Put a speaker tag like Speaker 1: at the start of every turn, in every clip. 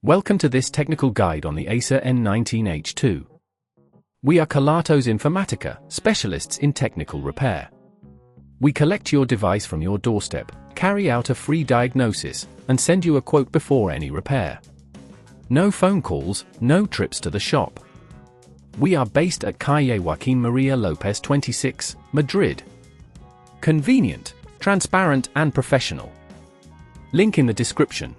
Speaker 1: Welcome to this technical guide on the Acer N19H2. We are Kelatos Informatica, specialists in technical repair. We collect your device from your doorstep, carry out a free diagnosis, and send you a quote before any repair. No phone calls, no trips to the shop. We are based at Calle Joaquín María López 26, Madrid. Convenient, transparent and professional. Link in the description.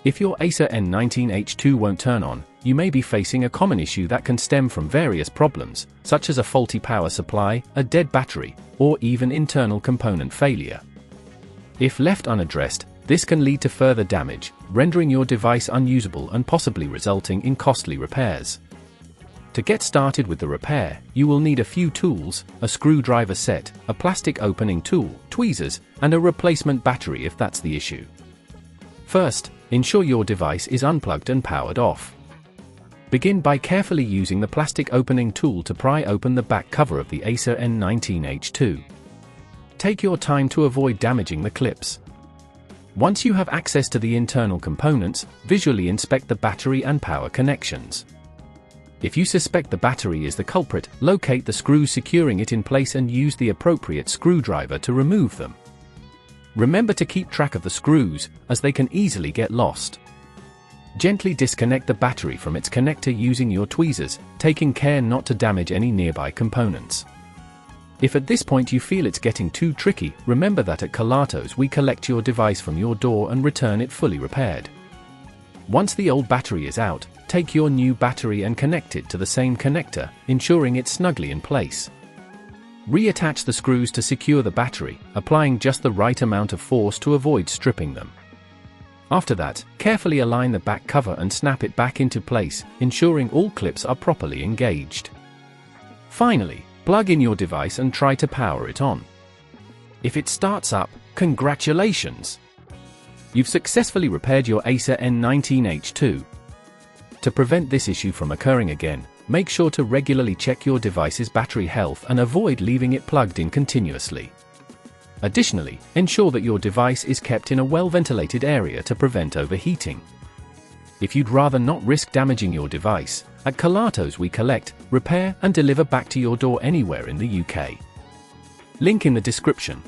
Speaker 1: If your Acer N19H2 won't turn on, you may be facing a common issue that can stem from various problems, such as a faulty power supply, a dead battery, or even internal component failure. If left unaddressed, this can lead to further damage, rendering your device unusable and possibly resulting in costly repairs. To get started with the repair, you will need a few tools, a screwdriver set, a plastic opening tool, tweezers, and a replacement battery if that's the issue. First, ensure your device is unplugged and powered off. Begin by carefully using the plastic opening tool to pry open the back cover of the Acer N19H2. Take your time to avoid damaging the clips. Once you have access to the internal components, visually inspect the battery and power connections. If you suspect the battery is the culprit, locate the screws securing it in place and use the appropriate screwdriver to remove them. Remember to keep track of the screws, as they can easily get lost. Gently disconnect the battery from its connector using your tweezers, taking care not to damage any nearby components. If at this point you feel it's getting too tricky, remember that at Kelatos we collect your device from your door and return it fully repaired. Once the old battery is out, take your new battery and connect it to the same connector, ensuring it's snugly in place. Reattach the screws to secure the battery, applying just the right amount of force to avoid stripping them. After that, carefully align the back cover and snap it back into place, ensuring all clips are properly engaged. Finally, plug in your device and try to power it on. If it starts up, congratulations! You've successfully repaired your Acer N19H2. To prevent this issue from occurring again, make sure to regularly check your device's battery health and avoid leaving it plugged in continuously. Additionally, ensure that your device is kept in a well-ventilated area to prevent overheating. If you'd rather not risk damaging your device, at Kelatos we collect, repair and deliver back to your door anywhere in the UK. Link in the description.